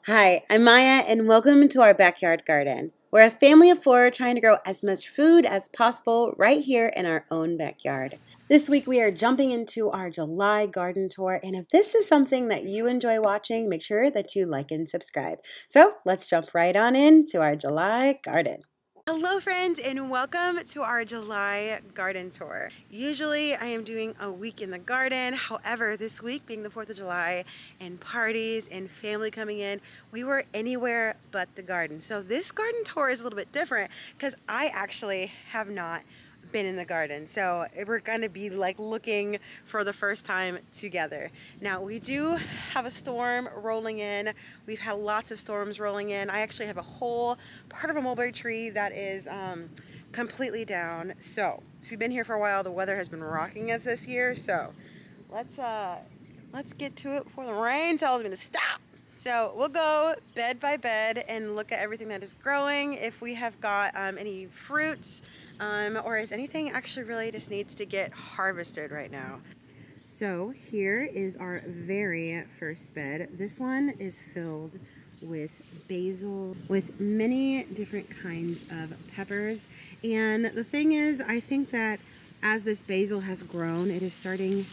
Hi, I'm Maya, and welcome to our backyard garden. We're a family of four trying to grow as much food as possible right here in our own backyard. This week we are jumping into our July garden tour, and if this is something that you enjoy watching, make sure that you like and subscribe. So let's jump right on into our July garden. Hello friends, and welcome to our July garden tour. Usually I am doing a week in the garden. However, this week being the 4th of July and parties and family coming in, we were anywhere but the garden. So this garden tour is a little bit different because I actually have not been in the garden. So we're going to be like looking for the first time together. Now we do have a storm rolling in. We've had lots of storms rolling in. I actually have a whole part of a mulberry tree that is completely down. So if you've been here for a while, the weather has been rocking us this year. So let's get to it before the rain tells me to stop. So we'll go bed by bed and look at everything that is growing, if we have got any fruits, or is anything actually really just needs to get harvested right now. So here is our very first bed. This one is filled with basil, with many different kinds of peppers. And the thing is, I think that as this basil has grown, it is starting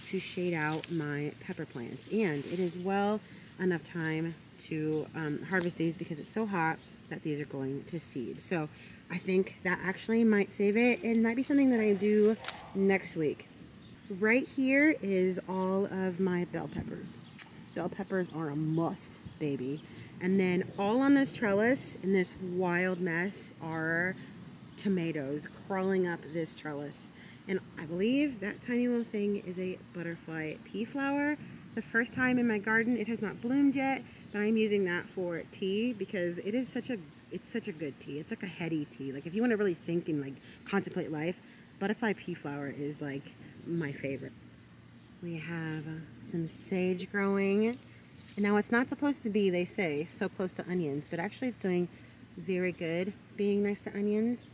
to shade out my pepper plants. And it is well enough time to harvest these because it's so hot that these are going to seed. So I think that actually might save it, and might be something that I do next week. Right here is all of my bell peppers. Bell peppers are a must, baby. And then all on this trellis in this wild mess are tomatoes crawling up this trellis. And I believe that tiny little thing is a butterfly pea flower. The first time in my garden, it has not bloomed yet, but I'm using that for tea because it is such a good tea. It's like a heady tea. Like if you want to really think and like contemplate life, butterfly pea flower is like my favorite. We have some sage growing. And now it's not supposed to be, they say, so close to onions, but actually it's doing very good being next to onions.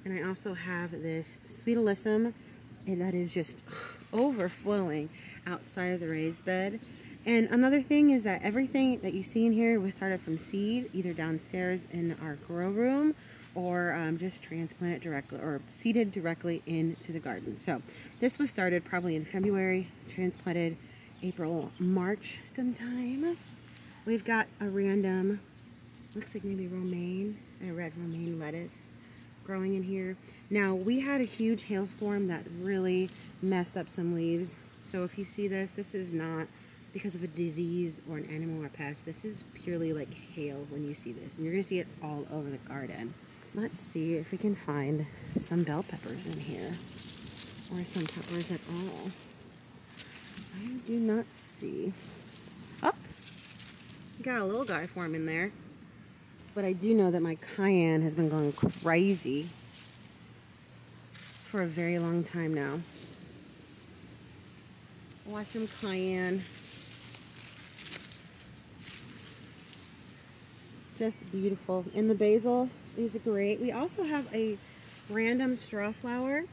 And I also have this sweet alyssum, and that is just overflowing outside of the raised bed. And another thing is that everything that you see in here was started from seed, either downstairs in our grow room or just transplanted directly or seeded directly into the garden. So this was started probably in February, transplanted April, March sometime. We've got a random, looks like maybe romaine, and a red romaine lettuce growing in here. Now we had a huge hailstorm that really messed up some leaves. So if you see this, this is not because of a disease or an animal or pest. This is purely like hail when you see this. And you're gonna see it all over the garden. Let's see if we can find some bell peppers in here, or some peppers at all. I do not see. Oh, got a little guy form in there. But I do know that my cayenne has been going crazy for a very long time now. Watch some cayenne. Just beautiful. And the basil is great. We also have a random straw flower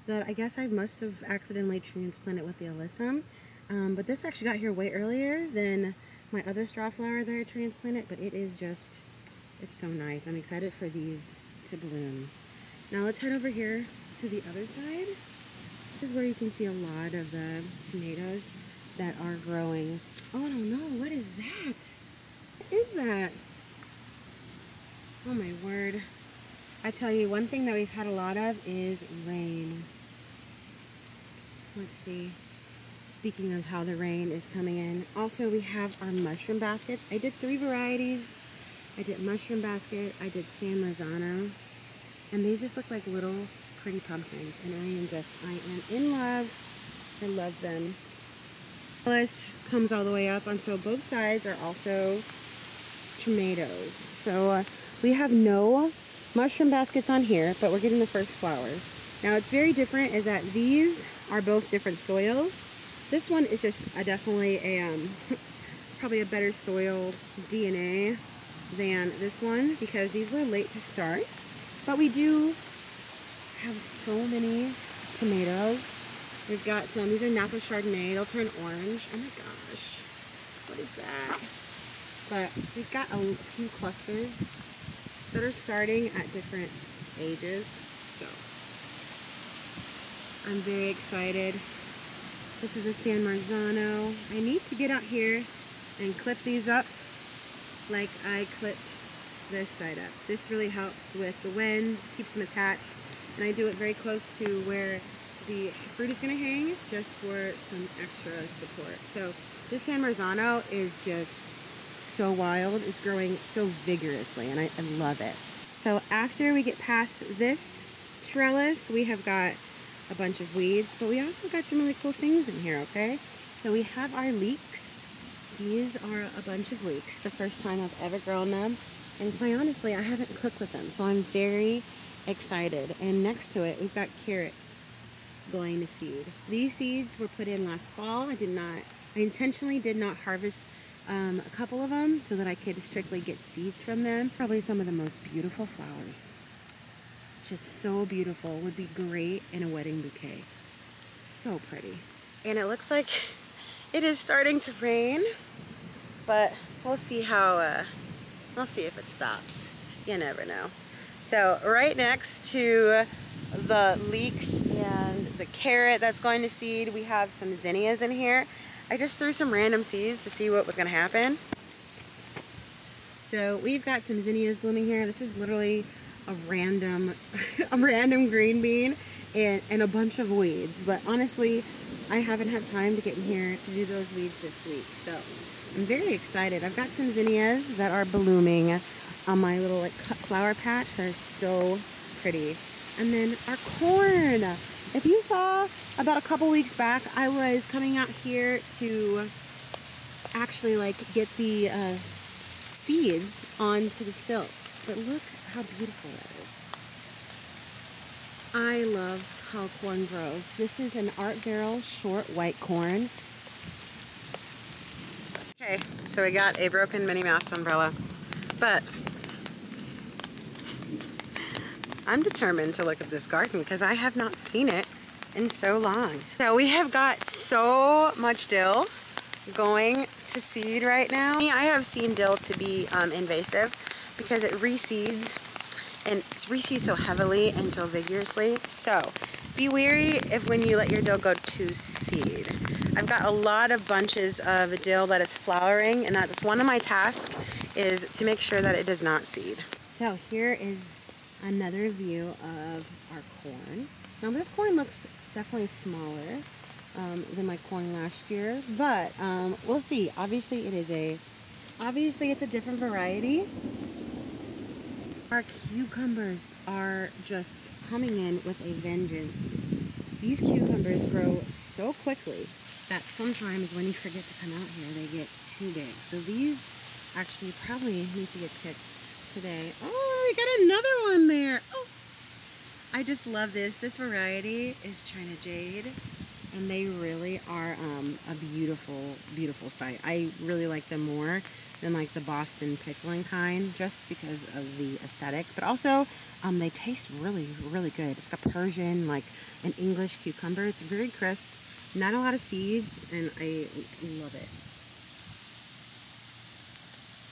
that I guess I must have accidentally transplanted with the alyssum. But this actually got here way earlier than my other straw flower that I transplanted, but it is just, it's so nice. I'm excited for these to bloom. Now let's head over here to the other side. This is where you can see a lot of the tomatoes that are growing. Oh no, what is that? What is that? Oh my word. I tell you, one thing that we've had a lot of is rain. Let's see. Speaking of how the rain is coming in. Also, we have our mushroom baskets. I did 3 varieties. I did mushroom basket, I did San Marzano, and these just look like little pretty pumpkins, and I am in love. I love them. This comes all the way up, and so both sides are also tomatoes. So we have no mushroom baskets on here, but we're getting the first flowers. Now it's very different is that these are both different soils. This one is just definitely a probably a better soil DNA than this one because these were late to start. But we do have so many tomatoes. We've got some, these are Napa Chardonnay, they'll turn orange. Oh my gosh, what is that? but we've got a few clusters that are starting at different ages, so I'm very excited. This is a San Marzano. I need to get out here and clip these up like I clipped this side up. This really helps with the wind, keeps them attached, and I do it very close to where the fruit is going to hang just for some extra support. So this San Marzano is just so wild. It's growing so vigorously, and I love it. So after we get past this trellis, we have got a bunch of weeds, but we also got some really cool things in here, okay? So we have our leeks. These are a bunch of leeks, the first time I've ever grown them, and quite honestly, I haven't cooked with them, so I'm very excited. And next to it, we've got carrots going to seed. These seeds were put in last fall. I intentionally did not harvest a couple of them so that I could strictly get seeds from them. Probably some of the most beautiful flowers. Just so beautiful. Would be great in a wedding bouquet. So pretty. And it looks like it is starting to rain, but we'll see we'll see if it stops. You never know. So right next to the leek and the carrot that's going to seed, we have some zinnias in here. I just threw some random seeds to see what was going to happen. So we've got some zinnias blooming here. This is literally a random green bean and a bunch of weeds. But honestly, I haven't had time to get in here to do those weeds this week. So I'm very excited. I've got some zinnias that are blooming on my little like cut flower patch. They're so pretty. And then our corn. If you saw about a couple weeks back, I was coming out here to actually like get the seeds onto the silks. But look how beautiful that is. I love how corn grows. This is an Art Barrel short white corn. Okay, so we got a broken Minnie Mouse umbrella, but I'm determined to look at this garden because I have not seen it in so long. So we have got so much dill going to seed right now. I have seen dill to be invasive because it reseeds, and it reseeds so heavily and so vigorously. So be wary if when you let your dill go to seed. I've got a lot of bunches of dill that is flowering, and that's one of my tasks, is to make sure that it does not seed. So here is another view of our corn. Now this corn looks definitely smaller than my corn last year, but we'll see. Obviously it's a different variety. Our cucumbers are just coming in with a vengeance. These cucumbers grow so quickly that sometimes when you forget to come out here, they get too big. So these actually probably need to get picked today. Oh, we got another one there. Oh, I just love this. This variety is China Jade, and they really are a beautiful, beautiful sight. I really like them more than like the Boston pickling kind, just because of the aesthetic, but also they taste really, really good. It's got Persian, like an English cucumber. It's very crisp, not a lot of seeds, and I love it.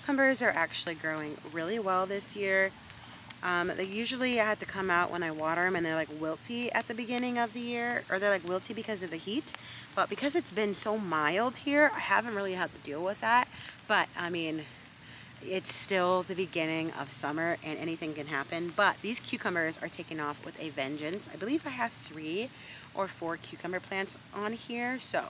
Cucumbers are actually growing really well this year. They usually have to come out when I water them, and they're like wilty at the beginning of the year, or they're like wilty because of the heat. But because it's been so mild here, I haven't really had to deal with that. But I mean, it's still the beginning of summer and anything can happen. But these cucumbers are taking off with a vengeance. I believe I have 3 or 4 cucumber plants on here. So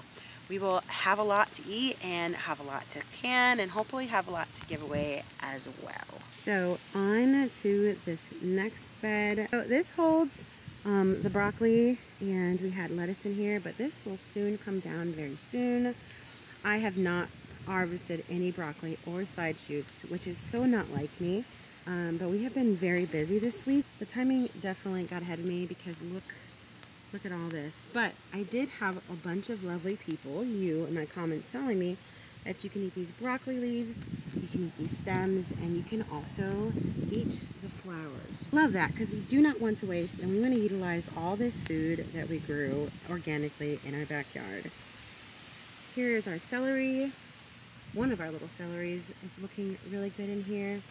we will have a lot to eat and have a lot to can, and hopefully have a lot to give away as well. So on to this next bed. So this holds the broccoli, and we had lettuce in here, but this will soon come down very soon. I have not harvested any broccoli or side shoots, which is so not like me, but we have been very busy this week. The timing definitely got ahead of me because look at all this. But I did have a bunch of lovely people, you in my comments, telling me that you can eat these broccoli leaves, you can eat these stems, and you can also eat the flowers. Love that, because we do not want to waste, and we want to utilize all this food that we grew organically in our backyard. Here is our celery. one of our little celeries is looking really good in here.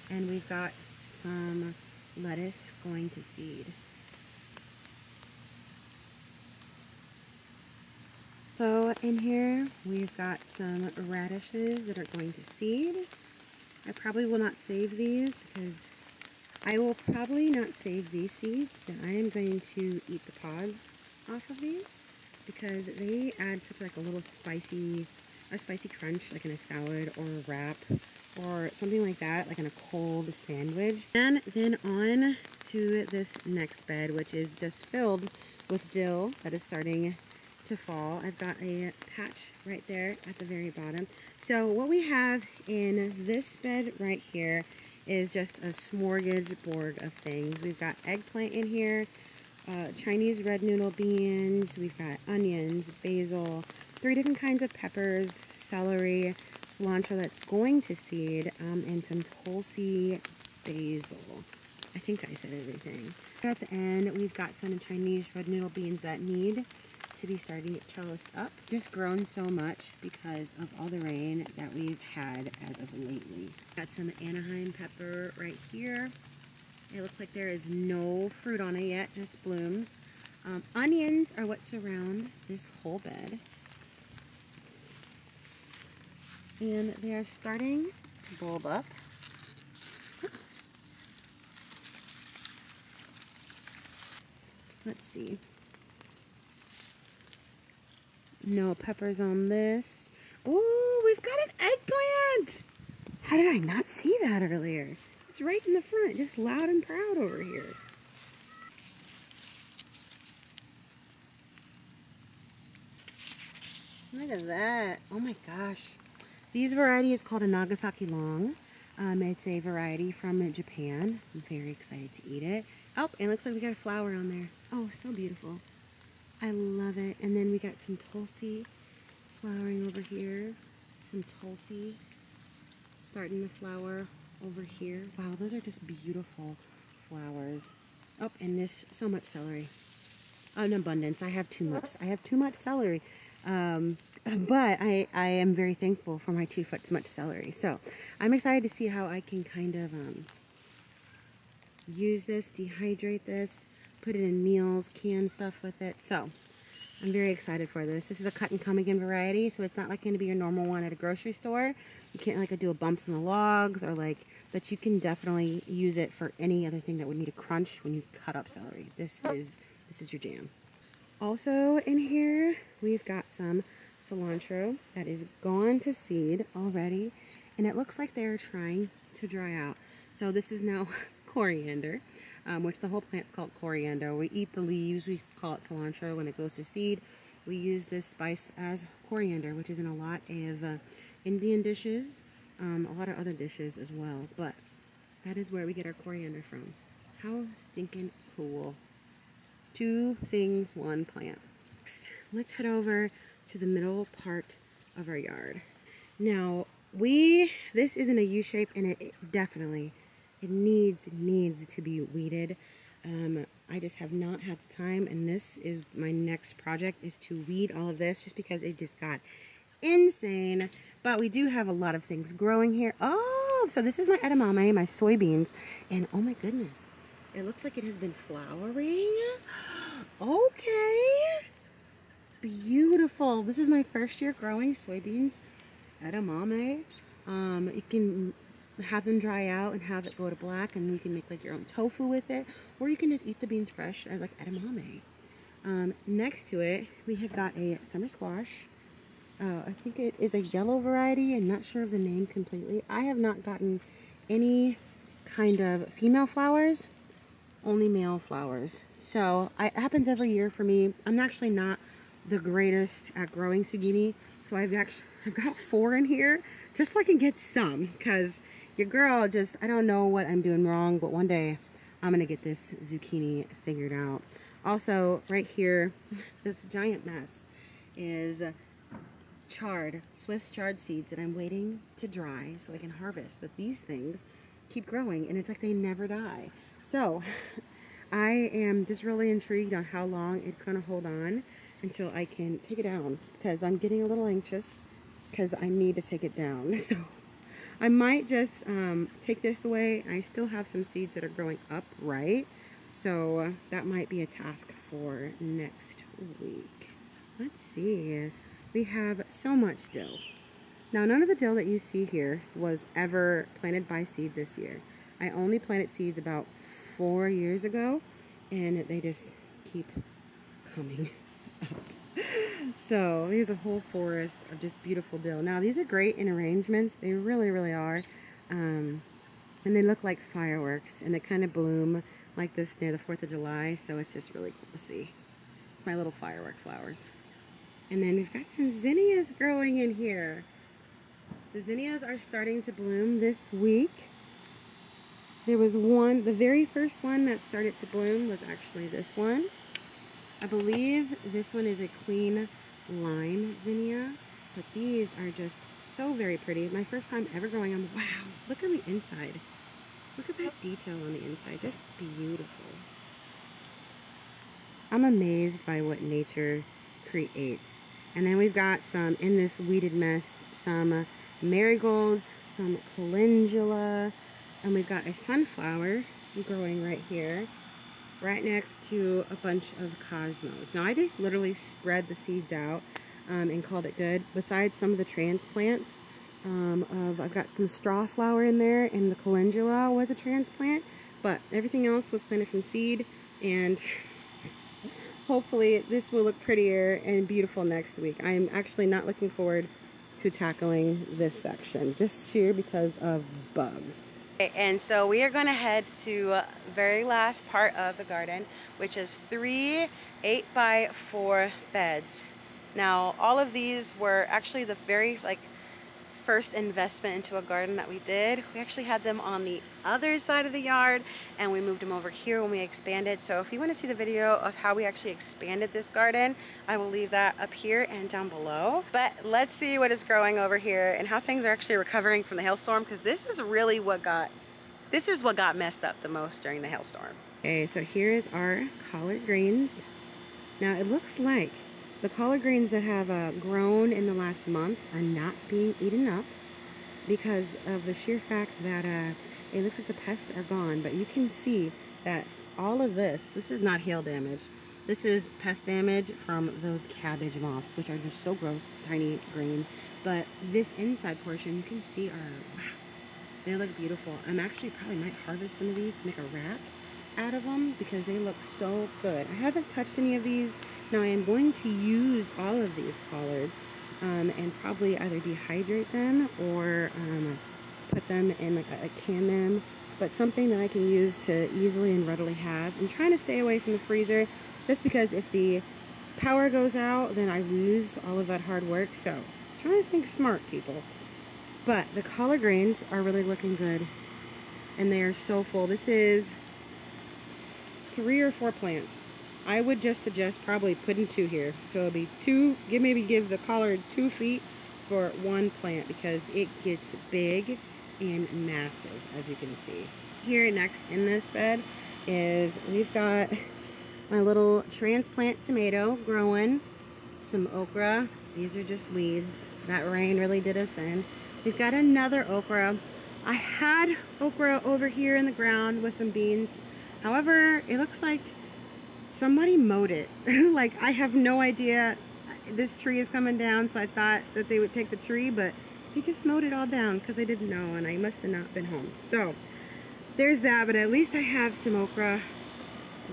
And we've got some lettuce going to seed. So in here we've got some radishes that are going to seed. I probably will not save these because I will probably not save these seeds, but I am going to eat the pods off of these because they add such like a little spicy crunch, like in a salad or a wrap or something like that, like in a cold sandwich. And then on to this next bed, which is just filled with dill that is starting to fall. I've got a patch right there at the very bottom. So what we have in this bed right here is just a smorgasbord of things. We've got eggplant in here, Chinese red noodle beans, we've got onions, basil, 3 different kinds of peppers, celery, cilantro that's going to seed, and some Tulsi basil. I think I said everything. At the end, we've got some Chinese red noodle beans that need to be starting to trellis up. Just grown so much because of all the rain that we've had as of lately. Got some Anaheim pepper right here. It looks like there is no fruit on it yet, just blooms. Onions are what surround this whole bed. And they are starting to bulb up. Let's see. No peppers on this. Oh, we've got an eggplant! How did I not see that earlier? It's right in the front, just loud and proud over here. Look at that. Oh my gosh. These variety is called a Nagasaki Long. It's a variety from Japan. I'm very excited to eat it. Oh, and it looks like we got a flower on there. Oh, so beautiful. I love it. And then we got some Tulsi flowering over here. Some Tulsi starting to flower over here. Wow, those are just beautiful flowers. Oh, and this, so much celery. An abundance. I have too much. I have too much celery. But I am very thankful for my too much celery. So I'm excited to see how I can kind of use this, dehydrate this, put it in meals, can stuff with it. So I'm very excited for this. This is a cut and come again variety, so it's not like going to be your normal one at a grocery store. You can't like do a bumps in the logs or like, but you can definitely use it for any other thing that would need a crunch when you cut up celery. This is your jam. Also in here, we've got some cilantro that is gone to seed already, and it looks like they're trying to dry out. So this is now coriander, which the whole plant's called coriander. We eat the leaves, we call it cilantro. When it goes to seed, we use this spice as coriander, which is in a lot of Indian dishes, a lot of other dishes as well, but that is where we get our coriander from. How stinking cool. 2 things, 1 plant. Next, let's head over to the middle part of our yard. Now, this isn't a U shape, and it definitely, it needs to be weeded. I just have not had the time, and this is my next project, is to weed all of this, just because it just got insane. But we do have a lot of things growing here. Oh, so this is my edamame, my soybeans, and oh my goodness, it looks like it has been flowering. Okay. Beautiful. This is my first year growing soybeans, edamame. You can have them dry out and have it go to black, and you can make like your own tofu with it, or you can just eat the beans fresh as like edamame. Next to it, we have got a summer squash. I think it is a yellow variety. I'm not sure of the name completely. I have not gotten any kind of female flowers, only male flowers. So it happens every year for me. I'm actually not the greatest at growing zucchini, so I've got 4 in here just so I can get some, because your girl just, I don't know what I'm doing wrong, but one day I'm gonna get this zucchini figured out. Also right here, this giant mess is Swiss chard seeds that I'm waiting to dry so I can harvest. But these things keep growing, and it's like they never die. So I am just really intrigued on how long it's going to hold on until I can take it down, because I'm getting a little anxious because I need to take it down. So I might just take this away. I still have some seeds that are growing upright, so that might be a task for next week. Let's see. We have so much dill. Now, none of the dill that you see here was ever planted by seed this year. I only planted seeds about 4 years ago, and they just keep coming up. So here's a whole forest of just beautiful dill. Now, these are great in arrangements. They really, really are. And they look like fireworks, and they kind of bloom like this near the 4th of July, so it's just really cool to see. It's my little firework flowers. And then we've got some zinnias growing in here. The zinnias are starting to bloom this week. There was one, the very first one that started to bloom was actually this one. I believe this one is a queen lime zinnia, but these are just so very pretty. My first time ever growing them. Wow, look on the inside. Look at that detail on the inside, just beautiful. I'm amazed by what nature creates. And then we've got some, in this weeded mess, some marigolds, some calendula, and we've got a sunflower growing right here, right next to a bunch of cosmos. Now I just literally spread the seeds out and called it good. Besides some of the transplants, I've got some straw flower in there, and the calendula was a transplant, but everything else was planted from seed, and hopefully this will look prettier and beautiful next week. I am actually not looking forward to tackling this section, just sheer because of bugs. And so we are going to head to the very last part of the garden, which is 3 8x4 beds. Now, all of these were actually the very first investment into a garden that we did. We actually had them on the other side of the yard, and we moved them over here when we expanded. So if you want to see the video of how we actually expanded this garden, I will leave that up here and down below. But let's see what is growing over here and how things are actually recovering from the hailstorm, because this is really what got messed up the most during the hailstorm. Okay, so here is our collard greens. Now it looks like the collard greens that have grown in the last month are not being eaten up because of the sheer fact that it looks like the pests are gone. But you can see that all of this is not hail damage. This is pest damage from those cabbage moths, which are just so gross, tiny green. But this inside portion, you can see are, wow, they look beautiful. I'm actually probably might harvest some of these to make a wrap out of them because they look so good. I haven't touched any of these. Now I am going to use all of these collards and probably either dehydrate them or put them in like a can them, but something that I can use to easily and readily have. I'm trying to stay away from the freezer just because if the power goes out, then I lose all of that hard work. So trying to think smart, people. But the collard greens are really looking good, and they are so full. This is 3 or 4 plants. I would just suggest probably putting 2 here. So it'll be 2, maybe give the collard 2 feet for 1 plant because it gets big and massive, as you can see. Here next in this bed is we've got my little transplant tomato growing, some okra. These are just weeds. That rain really did us in. We've got another okra. I had okra over here in the ground with some beans. However, it looks like somebody mowed it. Like, I have no idea. This tree is coming down, so I thought that they would take the tree, but they just mowed it all down because they didn't know, and I must have not been home. So there's that, but at least I have some okra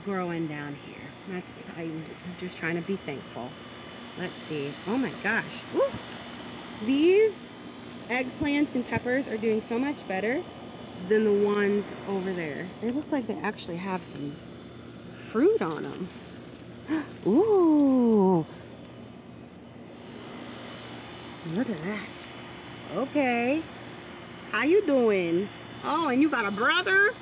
growing down here. I'm just trying to be thankful. Let's see. Oh my gosh. Ooh. These eggplants and peppers are doing so much better than the ones over there. They look like they actually have some fruit on them. Ooh. Look at that. Okay. How you doing? Oh, and you got a brother?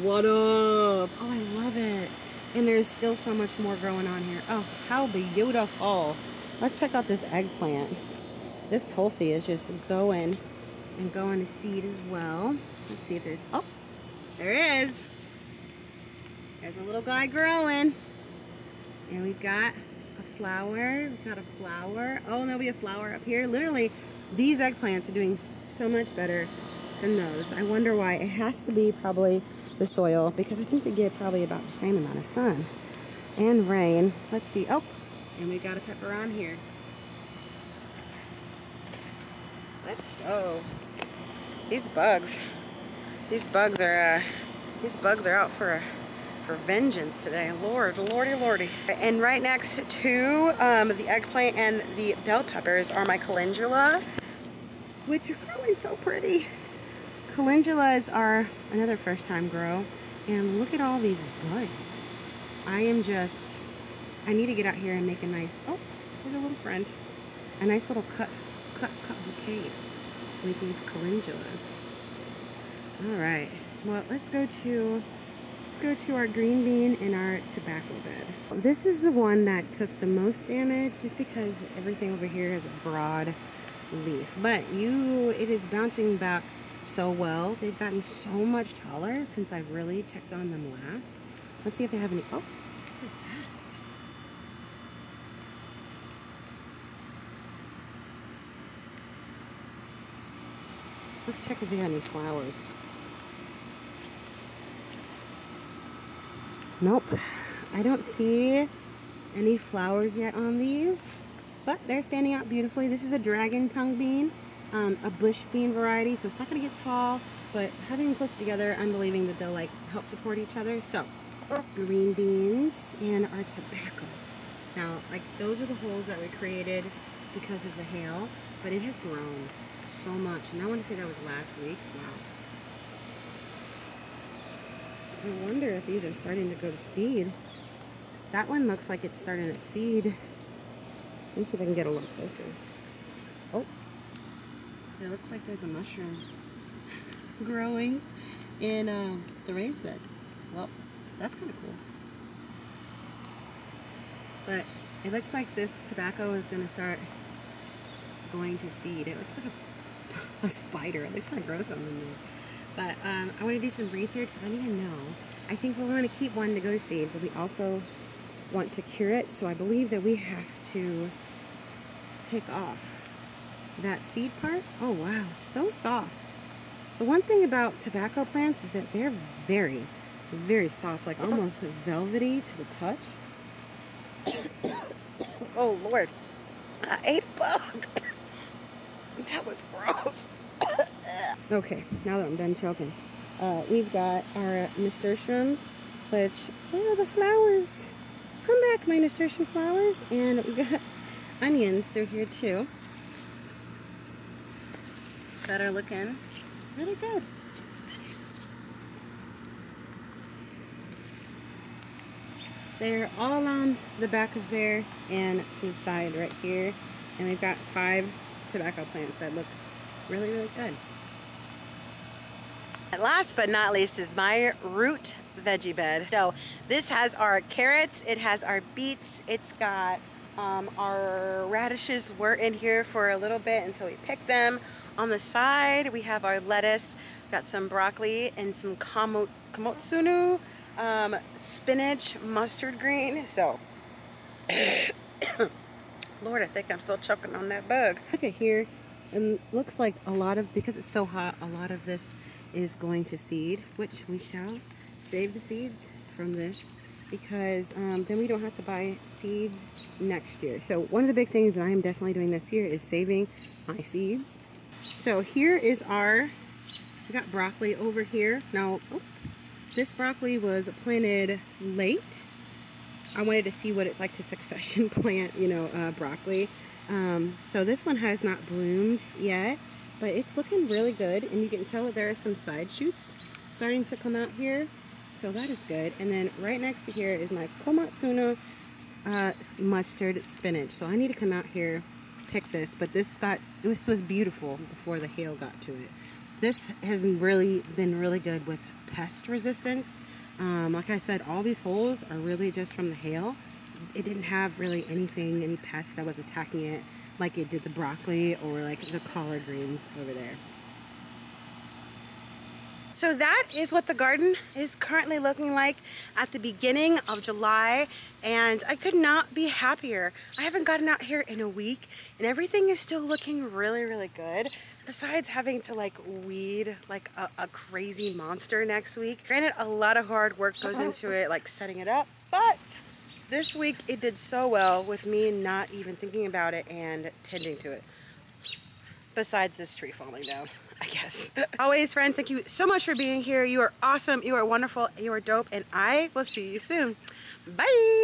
What up? Oh, I love it. And there's still so much more growing on here. Oh, how beautiful. Let's check out this eggplant. This Tulsi is just going to seed as well. Let's see if there's, oh, there is. There's a little guy growing. And we've got a flower. We've got a flower. Oh, and there'll be a flower up here. Literally, these eggplants are doing so much better than those. I wonder why. It has to be probably the soil, because I think they get probably about the same amount of sun and rain. Let's see. Oh, and we got a pepper on here. Let's go. These bugs are out for vengeance today. Lordy. And right next to the eggplant and the bell peppers are my calendula, which are growing so pretty. Calendulas are another first time grow, and look at all these buds. I need to get out here and make a nice, oh, there's a little friend, a nice little cut bouquet with these calendulas. All right, well, let's go to our green bean and our tobacco bed. This is the one that took the most damage, just because everything over here has a broad leaf, but it is bouncing back so well. They've gotten so much taller since I've really checked on them last. Let's see if they have any. Oh, what is that? Let's check if they got any flowers. Nope, I don't see any flowers yet on these, but they're standing out beautifully. This is a dragon tongue bean, a bush bean variety, so it's not going to get tall, but having them close together, I'm believing that they'll like help support each other. So green beans and our tobacco. Now, like, those were the holes that we created because of the hail, but it has grown so much, and I want to say that was last week. Wow. I wonder if these are starting to go to seed. That one looks like it's starting to seed. Let me see if I can get a little closer. Oh, it looks like there's a mushroom growing in the raised bed. Well, that's kind of cool. But it looks like this tobacco is going to start going to seed. It looks like a spider. It looks kind of gross on them. But I want to do some research because I need to know. I think we're going to keep one to go to seed, but we also want to cure it. So I believe that we have to take off that seed part. Oh wow, so soft. The one thing about tobacco plants is that they're very, very soft, like almost velvety to the touch. Oh Lord, I ate a bug. That was gross. Okay, now that I'm done choking, we've got our nasturtiums, which, oh, the flowers. Come back, my nasturtium flowers. And we got onions through here too that are looking really good. They're all on the back of there and to the side right here. And we've got 5 tobacco plants that look really, really good. And last but not least is my root veggie bed. So this has our carrots, it has our beets, it's got our radishes were in here for a little bit until we picked them. On the side we have our lettuce, got some broccoli and some kamotsunu, spinach, mustard green. So Lord, I think I'm still choking on that bug. Look at here, and looks like a lot of, because it's so hot, a lot of this is going to seed, which we shall save the seeds from this, because then we don't have to buy seeds next year. So one of the big things that I am definitely doing this year is saving my seeds. So here is we got broccoli over here. Now, this broccoli was planted late. I wanted to see what it's like to succession plant, broccoli. So this one has not bloomed yet, but it's looking really good, and you can tell that there are some side shoots starting to come out here, so that is good. And then right next to here is my komatsuna mustard spinach. So I need to come out here, pick this, but this was beautiful before the hail got to it. This has really been really good with pest resistance. Like I said, all these holes are really just from the hail. It didn't have really any pest that was attacking it like it did the broccoli or like the collard greens over there. So that is what the garden is currently looking like at the beginning of July, and I could not be happier. I haven't gotten out here in a week and everything is still looking really, really good. Besides having to like weed like a crazy monster next week. Granted, a lot of hard work goes into it, like setting it up, but this week it did so well with me not even thinking about it and tending to it. Besides this tree falling down, I guess. Always, friend, thank you so much for being here. You are awesome, you are wonderful, you are dope, and I will see you soon. Bye!